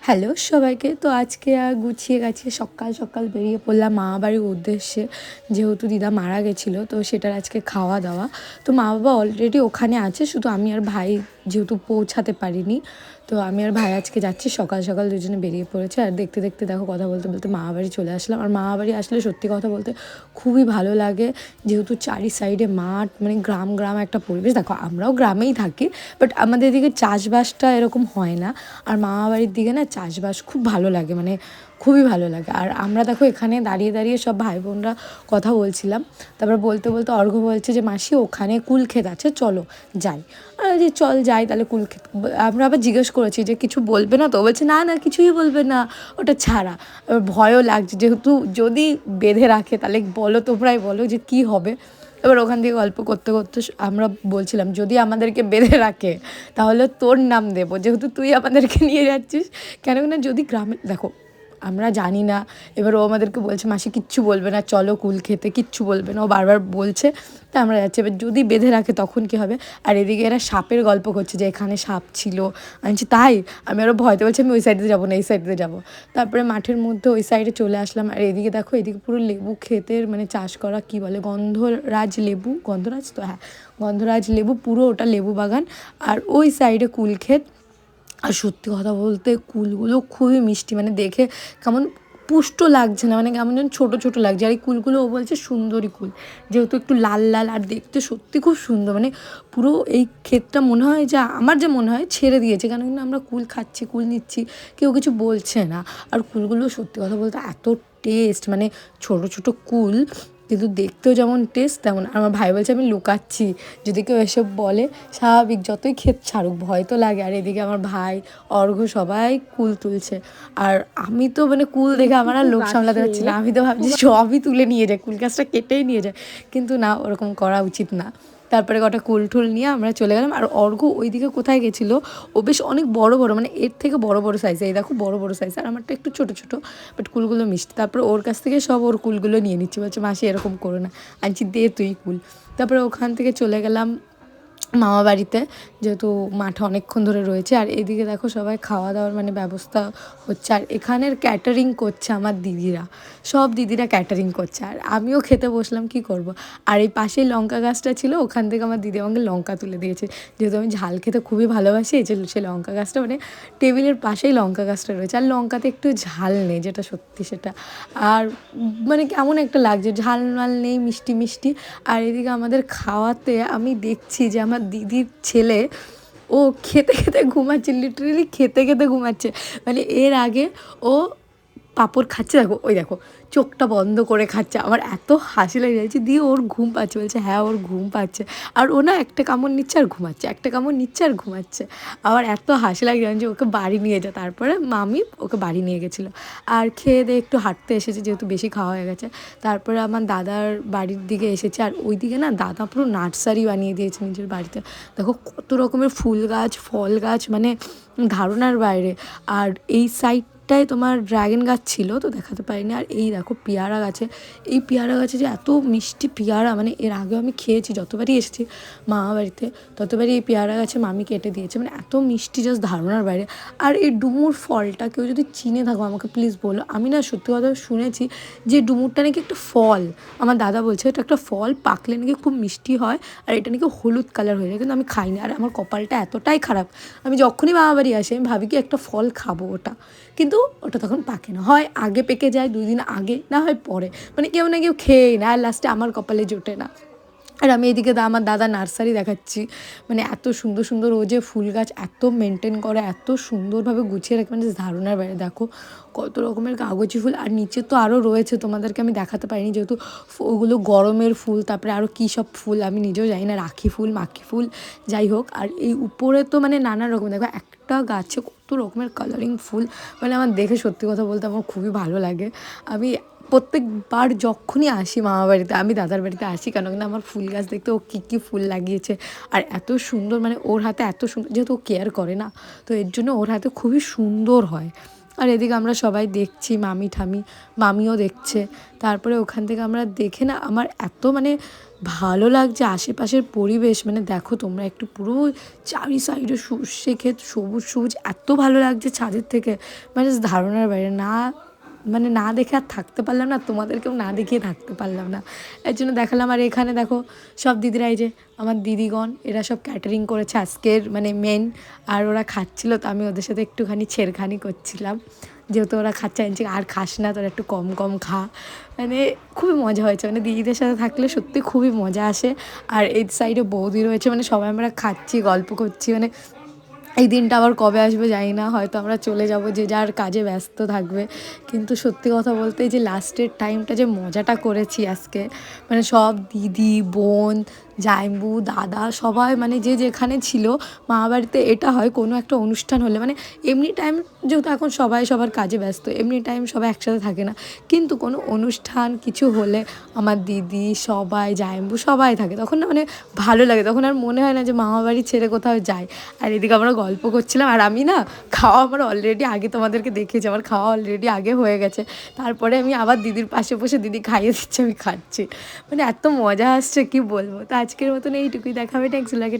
Hello সবাইকে। তো আজকে গুছিয়ে গাছিয়ে সকাল সকাল বেরিয়ে পড়লাম মামাবাড়ির উদ্দেশ্যে, যেহেতু দিদা মারা গেছিলো তো সেটার আজকে খাওয়া দাওয়া। তো মা বাবা অলরেডি ওখানে আছে, শুধু আমি আর ভাই যেহেতু পৌঁছাতে পারিনি, তো আমি আর ভাই আজকে যাচ্ছি। সকাল সকাল দুজনে বেরিয়ে পড়েছে, আর দেখতে দেখতে দেখো কথা বলতে বলতে মামাবাড়ি চলে আসলাম। আর মামাবাড়ি আসলে সত্যি কথা বলতে খুবই ভালো লাগে, যেহেতু চারি সাইডে মাঠ, মানে গ্রাম গ্রাম একটা পরিবেশ। দেখো আমরাও গ্রামেই থাকি, বাট আমাদের এদিকে চাষবাসটা এরকম হয় না। আর মামাবাড়ির দিকে না চাষবাস খুব ভালো লাগে, মানে খুবই ভালো লাগে। আর আমরা দেখো এখানে দাঁড়িয়ে দাঁড়িয়ে সব ভাই বোনরা কথা বলছিলাম। তারপর বলতে বলতে অর্ঘ্য বলছে যে মাসি ওখানে কুল ক্ষেত আছে, চলো যাই। আর যে চল যাই তাহলে কুল ক্ষেত। আমরা আবার জিজ্ঞেস করেছি যে কিছু বলবে না তো? বলছে না না কিছুই বলবে না, ওটা ছাড়া। এবার ভয়ও লাগছে, যেহেতু যদি বেঁধে রাখে তাহলে বলো, তোমরাই বলো যে কী হবে। এবার ওখান থেকে গল্প করতে করতে আমরা বলছিলাম যদি আমাদেরকে বেঁধে রাখে তাহলে তোর নাম দেবো, যেহেতু তুই আমাদেরকে নিয়ে যাচ্ছিস। কেন না যদি গ্রামে দেখো আমরা জানি না। এবার ও আমাদেরকে বলছে মাসি কিচ্ছু বলবে না, চলো কুল খেতে, কিচ্ছু বলবে না, ও বারবার বলছে। তা আমরা যাচ্ছি। এবার যদি বেঁধে রাখে তখন কী হবে? আর এদিকে এরা সাপের গল্প করছে যে এখানে সাপ ছিল। আমি বলছি তাই? আমি আরও ভয়তে বলছি আমি ওই সাইডে যাবো না, এই সাইডে যাবো। তারপরে মাঠের মধ্যে ওই সাইডে চলে আসলাম। আর এদিকে দেখো এদিকে পুরো লেবু ক্ষেতের মানে চাষ করা, কী বলে গন্ধরাজ লেবু, গন্ধরাজ তো, হ্যাঁ গন্ধরাজ লেবু, পুরো ওটা লেবু বাগান। আর ওই সাইডে কুল ক্ষেত। আর সত্যি কথা বলতে কুলগুলো খুবই মিষ্টি, মানে দেখে কেমন পুষ্ট লাগছে না, মানে কেমন যেন ছোটো ছোটো লাগছে। আর এই কুলগুলো ও বলছে সুন্দরী কুল, যেহেতু একটু লাল লাল আর দেখতে সত্যি খুব সুন্দর। মানে পুরো এই ক্ষেতটা মনে হয় যে আমার যে মনে হয় ছেড়ে দিয়েছে, কেন কিন্তু আমরা কুল খাচ্ছি, কুল নিচ্ছি, কেউ কিছু বলছে না। আর কুলগুলো সত্যি কথা বলতে এত টেস্ট, মানে ছোটো ছোটো কুল কিন্তু দেখতেও যেমন টেস্ট তেমন। আমার ভাই বলছে আমি লুকাচ্ছি, যদি কেউ এসব বলে। স্বাভাবিক যতই ক্ষেত ছাড়ুক ভয় তো লাগে। আর এদিকে আমার ভাই, অর্ঘ্য সবাই কুল তুলছে। আর আমি তো মানে কুল দেখে আমার আর লোভ সামলাতে পারছি না, আমি তো ভাবছি সবই তুলে নিয়ে যায়, কুল গাছটা কেটেই নিয়ে যায়। কিন্তু না, ওরকম করা উচিত না। তারপরে কটা কুল টুল নিয়ে আমরা চলে গেলাম। আর অর্ঘ্য ওইদিকে কোথায় গেছিলো, ও বেশ অনেক বড় বড়, মানে এর থেকে বড় বড় সাইজ, এই দেখো বড় বড় সাইজ। আর আমারটা একটু ছোটো ছোটো, বাট কুলগুলো মিষ্টি। তারপরে ওর কাছ থেকে সব ওর কুলগুলো নিয়ে নিচ্ছি, বলছে মাসি এরকম করো না, আনছি দে তুই কুল। তারপরে ওখান থেকে চলে গেলাম মামা বাড়িতে, যেহেতু মাঠে অনেকক্ষণ ধরে রয়েছে। আর এদিকে দেখো সবাই খাওয়া দাওয়ার মানে ব্যবস্থা হচ্ছে। আর এখানের ক্যাটারিং করছে আমার দিদিরা, সব দিদিরা ক্যাটারিং করছে। আর আমিও খেতে বসলাম, কি করব। আর এই পাশেই লঙ্কা গাছটা ছিল, ওখান থেকে আমার দিদি আমাকে লঙ্কা তুলে দিয়েছে, যেহেতু আমি ঝাল খেতে খুবই ভালোবাসি। এই যে সেই লঙ্কা গাছটা, মানে টেবিলের পাশেই লঙ্কা গাছটা রয়েছে। আর লঙ্কাতে একটু ঝাল নেই, যেটা সত্যি সেটা। আর মানে কেমন একটা লাগছে, ঝাল মাল নেই, মিষ্টি মিষ্টি। আর এদিকে আমাদের খাওয়াতে আমি দেখছি যে আমার দিদির ছেলে ও খেতে খেতে ঘুমাচ্ছে, লিটারেলি খেতে খেতে ঘুমাচ্ছে। মানে এর আগে ও পাঁপড় খাচ্ছে, দেখো ওই দেখো চোখটা বন্ধ করে খাচ্ছে। আমার এত হাসি লেগে যাচ্ছে, দিয়ে ওর ঘুম পাচ্ছে, বলছে হ্যাঁ ওর ঘুম পাচ্ছে। আর ও না একটা কামড় নিচ্ছে আর ঘুমাচ্ছে, একটা কামড় নিচ্ছে আর ঘুমাচ্ছে। আমার এত হাসি লাগে যে ওকে বাড়ি নিয়ে যা। তারপরে মামি ওকে বাড়ি নিয়ে গেছিলো। আর খেয়ে দিয়ে একটু হাঁটতে এসেছে, যেহেতু বেশি খাওয়া হয়ে গেছে। তারপরে আমার দাদার বাড়ির দিকে এসেছে। আর ওই দিকে না দাদা পুরো নার্সারি বানিয়ে দিয়েছে নিজের বাড়িতে। দেখো কত রকমের ফুল গাছ, ফল গাছ, মানে ধারণার বাইরে। আর এই সাইডটায় তোমার ড্রাগন গাছ ছিল, তো দেখাতে পারিনি। আর এই দেখো পেয়ারা গাছে, এই পেয়ারা গাছে যে এত মিষ্টি পেয়ারা, মানে এর আগেও আমি খেয়েছি, যতবারই এসেছি মামা বাড়িতে ততবারই এই পেয়ারা গাছে মামি কেটে দিয়েছে, মানে এত মিষ্টি জাস্ট ধারণার বাইরে। আর এই ডুমুর ফলটা কেউ যদি চিনে থাকো আমাকে প্লিজ বলো। আমি না সত্যি কথা শুনেছি যে ডুমুরটা নাকি একটা ফল, আমার দাদা বলছে এটা একটা ফল, পাকলে নাকি খুব মিষ্টি হয়। আর এটা নাকি হলুদ কালার হয়ে যায়, কিন্তু আমি খাইনি। আর আমার কপালটা এতটাই খারাপ, আমি যখনই মামা বাড়ি আসি আমি ভাবি কি একটা ফল খাবো ওটা, কিন্তু ওটা তখন পাকে না, হয় আগে পেকে যায় 2 দিন আগে, না হয় পরে, মানে কেউ না কেউ খেয়েই না। আর লাস্টে আমার কপালে জোটে না। আর আমি এদিকে আমার দাদা নার্সারি দেখাচ্ছি, মানে এত সুন্দর সুন্দর ও যে ফুল গাছ এত মেনটেন করে, এত সুন্দরভাবে গুছিয়ে রাখে, মানে ধারণার বাইরে। দেখো কত রকমের কাগজি ফুল। আর নিচে তো আরও রয়েছে, তোমাদেরকে আমি দেখাতে পারিনি, যেহেতু ওগুলো গরমের ফুল। তারপরে আরও কী সব ফুল আমি নিজেও জানি না, রাখি ফুল, মাখি ফুল, যাই হোক। আর এই উপরে তো মানে নানা রকম, দেখো একটা গাছে কত রকমের কালারিং ফুল, মানে আমার দেখে সত্যি কথা বলতে আমার খুবই ভালো লাগে। আমি প্রত্যেকবার যখনই আসি মামা বাড়িতে, আমি দাদার বাড়িতে আসি কেন, কিন্তু আমার ফুল গাছ দেখতে ও কী কী ফুল লাগিয়েছে। আর এত সুন্দর, মানে ওর হাতে এত সুন্দর, যেহেতু ও কেয়ার করে না, তো এর জন্য ওর হাতে খুবই সুন্দর হয়। আর এদিকে আমরা সবাই দেখছি, মামি ঠামি, মামিও দেখছে। তারপরে ওখান থেকে আমরা দেখে না আমার এত মানে ভালো লাগছে আশেপাশের পরিবেশ, মানে দেখো তোমরা একটু পুরো চারি সাইডে সর্ষে ক্ষেত, সবুজ সবুজ, এত ভালো লাগছে ছাদের থেকে, মানে ধারণার বাইরে। না মানে না দেখে আর থাকতে পারলাম না, তোমাদেরকেও না দেখিয়ে থাকতে পারলাম না, এর জন্য দেখালাম। আর এখানে দেখো সব দিদিরা, এই যে আমার দিদিগণ, এরা সব ক্যাটারিং করেছে আজকের মানে মেন। আর ওরা খাচ্ছিলো, তো আমি ওদের সাথে একটুখানি ছেড়খানি করছিলাম, যেহেতু ওরা খাচ্ছে, আনছি আর খাস না তোরা একটু কম কম খা। মানে খুবই মজা হয়েছে, মানে দিদিদের সাথে থাকলে সত্যি খুবই মজা আসে। আর এই সাইডে বৌদি রয়েছে, মানে সবাই আমরা খাচ্ছি, গল্প করছি, মানে এই দিনটা আবার কবে আসবে জানি না, হয়তো আমরা চলে যাব, যে যার কাজে ব্যস্ত থাকবে। কিন্তু সত্যি কথা বলতে যে লাস্টের টাইমটা যে মজাটা করেছি আজকে, মানে সব দিদি, বোন, জাইম্বু, দাদা সবাই, মানে যে যেখানে ছিল। মামাবাড়িতে এটা হয়, কোনো একটা অনুষ্ঠান হলে, মানে এমনি টাইম যেহেতু এখন সবাই সবার কাজে ব্যস্ত, এমনি টাইম সবাই একসাথে থাকে না, কিন্তু কোনো অনুষ্ঠান কিছু হলে আমার দিদি সবাই, জাইম্বু সবাই থাকে, তখন না মানে ভালো লাগে, তখন আর মনে হয় না যে মামাবাড়ি ছেড়ে কোথাও যায়। আর এদিকে আমরা গল্প করছিলাম, আর আমি না খাওয়া আমার অলরেডি আগে, তোমাদেরকে দেখেছি আমার খাওয়া অলরেডি আগে হয়ে গেছে। তারপরে আমি আবার দিদির পাশে বসে, দিদি খাইয়ে দিচ্ছে, আমি খাচ্ছি, মানে এত মজা আসছে কি বলবো। তো আজকের মতন এইটুকুই, দেখাবে নেক্সট লাগে।